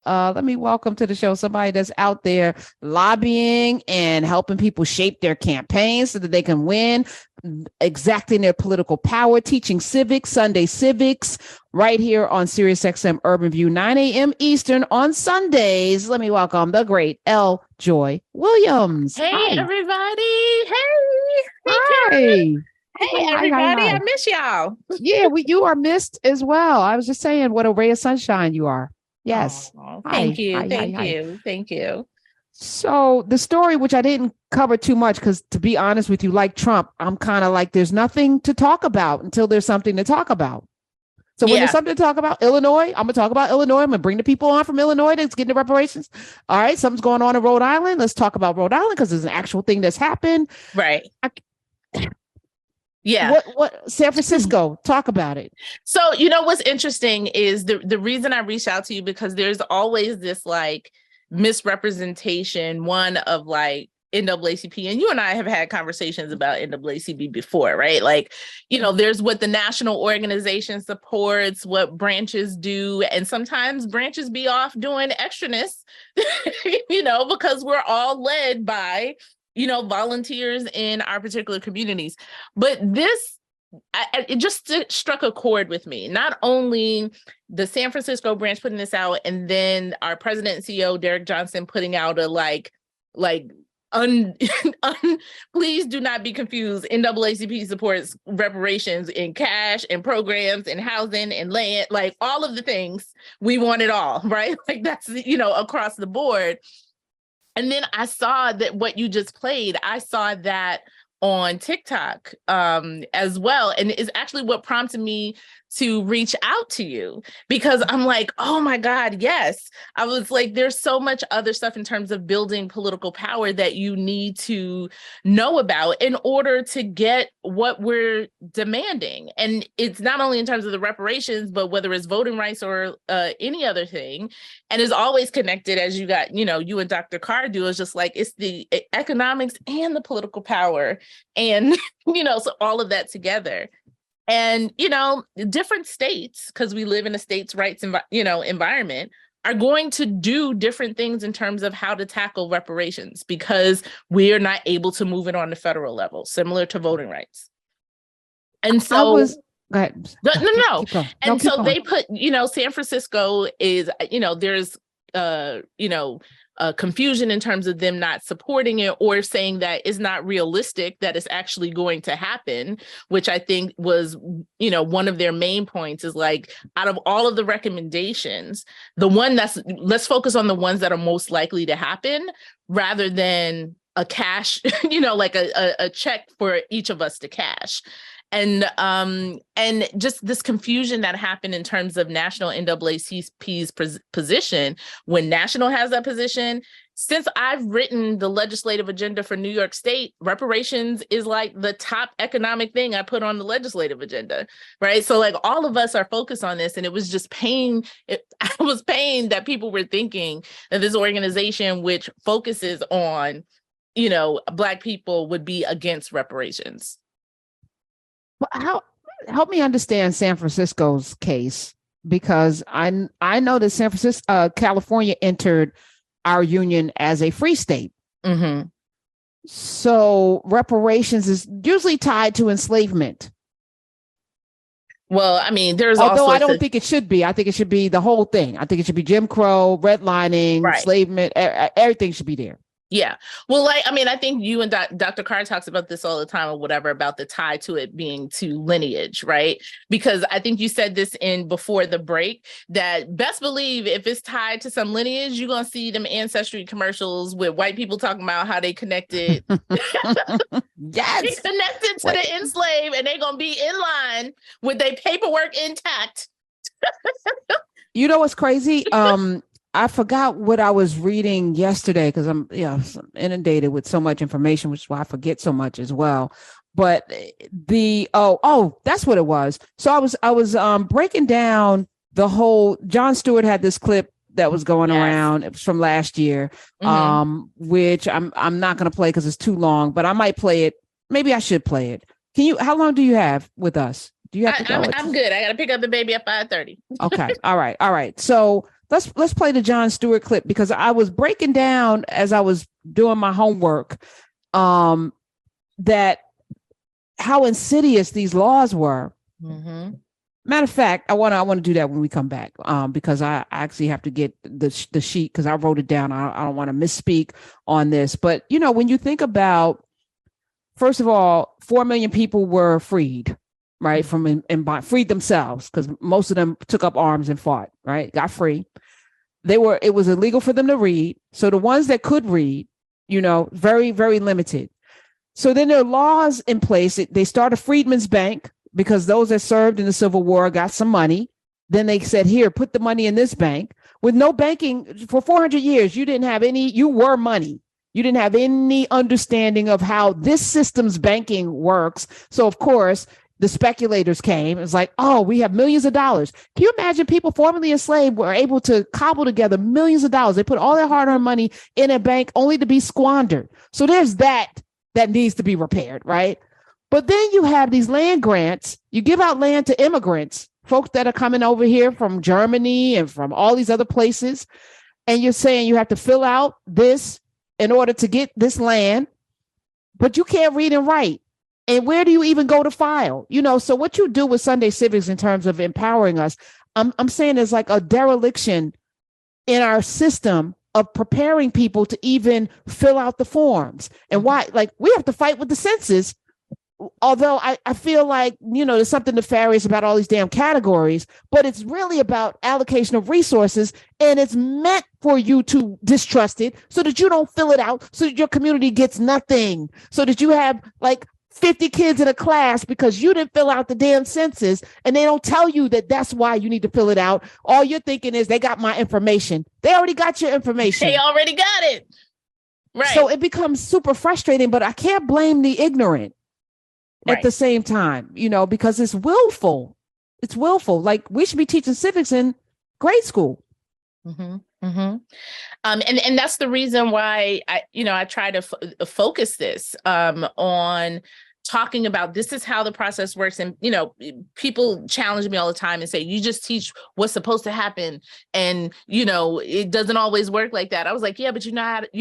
Let me welcome to the show somebody that's out there lobbying and helping people shape their campaigns so that they can win, exacting their political power, teaching civics, Sunday civics, right here on SiriusXM Urban View, 9 a.m. Eastern on Sundays. Let me welcome the great L. Joy Williams. Hey, Hi. everybody. Hey. Hi. Hey, everybody. I miss y'all. Yeah, you are missed as well. I was just saying what a ray of sunshine you are. Yes. Oh, Hi. thank you. Hi, thank hi, you. hi. Thank you. So the story, which I didn't cover too much, because to be honest with you, like Trump, I'm kind of like, there's nothing to talk about until there's something to talk about. So when there's something to talk about, Illinois, I'm going to talk about Illinois. I'm going to bring the people on from Illinois that's getting the reparations. All right, something's going on in Rhode Island. Let's talk about Rhode Island because there's an actual thing that's happened. Right. What San Francisco, talk about it. So, what's interesting is the reason I reached out to you, because there's always this like misrepresentation, one of like NAACP, and you and I have had conversations about NAACP before, right? Like, there's what the national organization supports, what branches do, and sometimes branches be off doing extraness, because we're all led by volunteers in our particular communities. But it just struck a chord with me. Not only the San Francisco branch putting this out, and then our president and CEO, Derek Johnson, putting out a please do not be confused. NAACP supports reparations in cash and programs and housing and land, like all of the things. We want it all, right? Like that's, across the board. And then I saw that what you just played, I saw that on TikTok as well. And it's actually what prompted me to reach out to you, because I'm like, oh my God, yes. I was like, there's so much other stuff in terms of building political power that you need to know about in order to get what we're demanding. And it's not only in terms of the reparations, but whether it's voting rights or any other thing. And is always connected, as you got, you and Dr. Carr do, is just like, it's the economics and the political power. And, so all of that together. And, different states, because we live in a states' rights, environment, are going to do different things in terms of how to tackle reparations, because we are not able to move it on the federal level, similar to voting rights. And so go ahead. No. And so they put, San Francisco is, there's, confusion in terms of them not supporting it, or saying that it's not realistic that it's actually going to happen, which I think was, one of their main points is like, out of all of the recommendations, let's focus on the ones that are most likely to happen rather than a cash, like a check for each of us to cash. And just this confusion that happened in terms of national NAACP's position, when national has that position. Since I've written the legislative agenda for New York State, reparations is like the top economic thing I put on the legislative agenda, right? So like all of us are focused on this, and it was just pain. I was pained that people were thinking that this organization, which focuses on, Black people, would be against reparations. Well, help me understand San Francisco's case, because I know that San Francisco, California entered our union as a free state. Mm-hmm. So reparations is usually tied to enslavement. Well, I mean, although I don't think it should be. I think it should be the whole thing. I think it should be Jim Crow, redlining, right. Enslavement, everything should be there. Yeah. Well, I think you and Dr. Carr talks about this all the time or whatever, about the tie to it being to lineage, right? Because I think you said this before the break, that best believe if it's tied to some lineage, you're going to see them ancestry commercials with white people talking about how they connected. Yes. They connected to the enslaved, and they're going to be in line with their paperwork intact. You know what's crazy? I forgot what I was reading yesterday, because I'm inundated with so much information, which is why I forget so much as well. But that's what it was. So I was breaking down the whole. Jon Stewart had this clip that was going around. It was from last year, which I'm not going to play because it's too long, but I might play it. Maybe I should play it. How long do you have with us? Do you have to go? I'm good. I got to pick up the baby at 5:30. Okay. All right. So let's play the Jon Stewart clip, because I was breaking down as I was doing my homework that how insidious these laws were. Mm-hmm. Matter of fact, I want to do that when we come back, because I actually have to get the sheet, because I wrote it down. I don't want to misspeak on this, but when you think about, first of all, 4 million people were freed, right, from freed themselves, because most of them took up arms and fought, right, got free. It was illegal for them to read, so the ones that could read, very, very limited. So then there are laws in place. They start a Freedmen's Bank, because those that served in the Civil War got some money. Then they said, here, put the money in this bank. With no banking for 400 years, you were money. You didn't have any understanding of how this system's banking works. So, of course, the speculators came. It's like, oh, we have millions of dollars. Can you imagine people formerly enslaved were able to cobble together millions of dollars? They put all their hard-earned money in a bank only to be squandered. So there's that needs to be repaired, right? But then you have these land grants. You give out land to immigrants, folks that are coming over here from Germany and from all these other places. And you're saying you have to fill out this in order to get this land, but you can't read and write. And where do you even go to file? So what you do with Sunday Civics in terms of empowering us, I'm saying is like a dereliction in our system of preparing people to even fill out the forms. And why, like, we have to fight with the census. Although I feel like, there's something nefarious about all these damn categories, but it's really about allocation of resources. And it's meant for you to distrust it so that you don't fill it out, so that your community gets nothing, so that you have like 50 kids in a class because you didn't fill out the damn census, and they don't tell you that that's why you need to fill it out. All you're thinking is they got my information. They already got your information. They already got it. Right. So it becomes super frustrating, but I can't blame the ignorant. Right. At the same time, because it's willful. It's willful. Like, we should be teaching civics in grade school. Mm-hmm. Mm-hmm. And that's the reason why I try to focus this on talking about this is how the process works. And, people challenge me all the time and say, you just teach what's supposed to happen. And, it doesn't always work like that. I was like, yeah, but you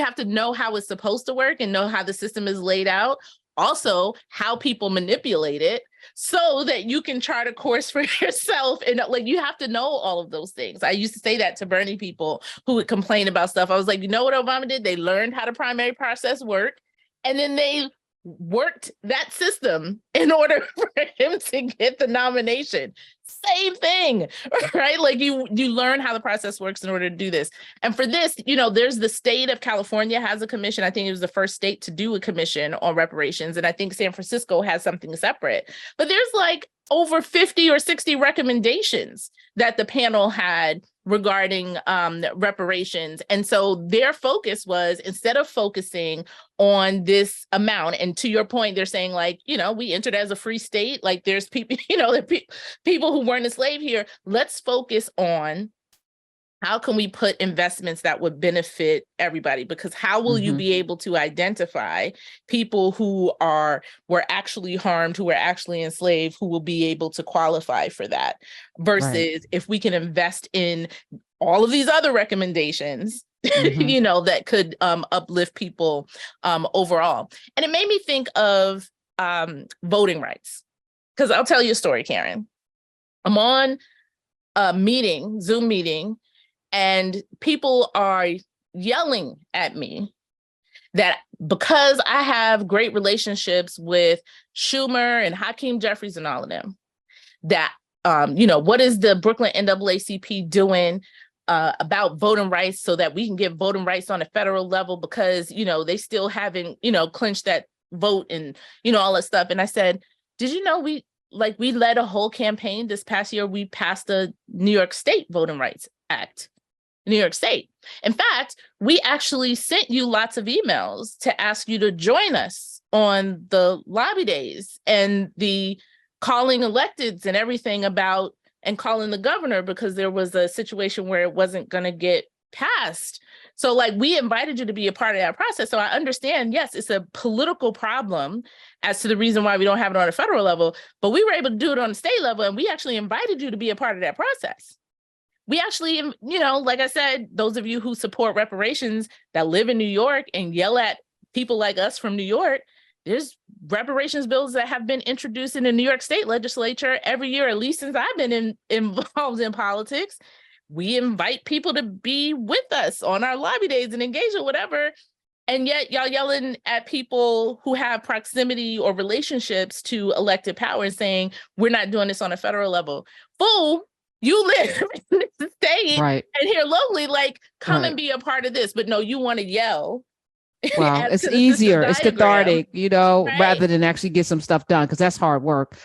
have to know how it's supposed to work and know how the system is laid out. Also, how people manipulate it so that you can chart a course for yourself. And like, you have to know all of those things. I used to say that to Bernie people who would complain about stuff. I was like, you know what Obama did? They learned how the primary process worked, and then they worked that system in order for him to get the nomination. Same thing, right? Like, you learn how the process works in order to do this. And for this, there's the state of California has a commission. I think it was the first state to do a commission on reparations. And I think San Francisco has something separate. But there's like over 50 or 60 recommendations that the panel had regarding reparations. And so their focus was, instead of focusing on this amount, and to your point, they're saying like, we entered as a free state, like there's people, people who weren't enslaved here. Let's focus on how can we put investments that would benefit everybody? Because how will you be able to identify people who were actually harmed, who were actually enslaved, who will be able to qualify for that? Versus if we can invest in all of these other recommendations, that could uplift people overall. And it made me think of voting rights. Because I'll tell you a story, Karen. I'm on a Zoom meeting, and people are yelling at me that because I have great relationships with Schumer and Hakeem Jeffries and all of them, that, what is the Brooklyn NAACP doing about voting rights so that we can get voting rights on a federal level, because, they still haven't, clinched that vote and, all that stuff. And I said, did you know we led a whole campaign this past year? We passed the New York State Voting Rights Act. New York State. In fact, we actually sent you lots of emails to ask you to join us on the lobby days and the calling electeds and everything about, and calling the governor, because there was a situation where it wasn't going to get passed. So like, we invited you to be a part of that process. So I understand, yes, it's a political problem as to the reason why we don't have it on a federal level, but we were able to do it on the state level, and we actually invited you to be a part of that process. we actually, like I said, those of you who support reparations that live in New York and yell at people like us from New York, there's reparations bills that have been introduced in the New York State legislature every year, at least since I've been involved in politics. We invite people to be with us on our lobby days and engage or whatever. And yet y'all yelling at people who have proximity or relationships to elected power and saying, we're not doing this on a federal level. Fool, you live in this state Right. and here locally, like, come Right. and be a part of this. But no, you want to yell. Well, as it's to the easier. system It's diagram, cathartic, right? rather than actually get some stuff done, because that's hard work.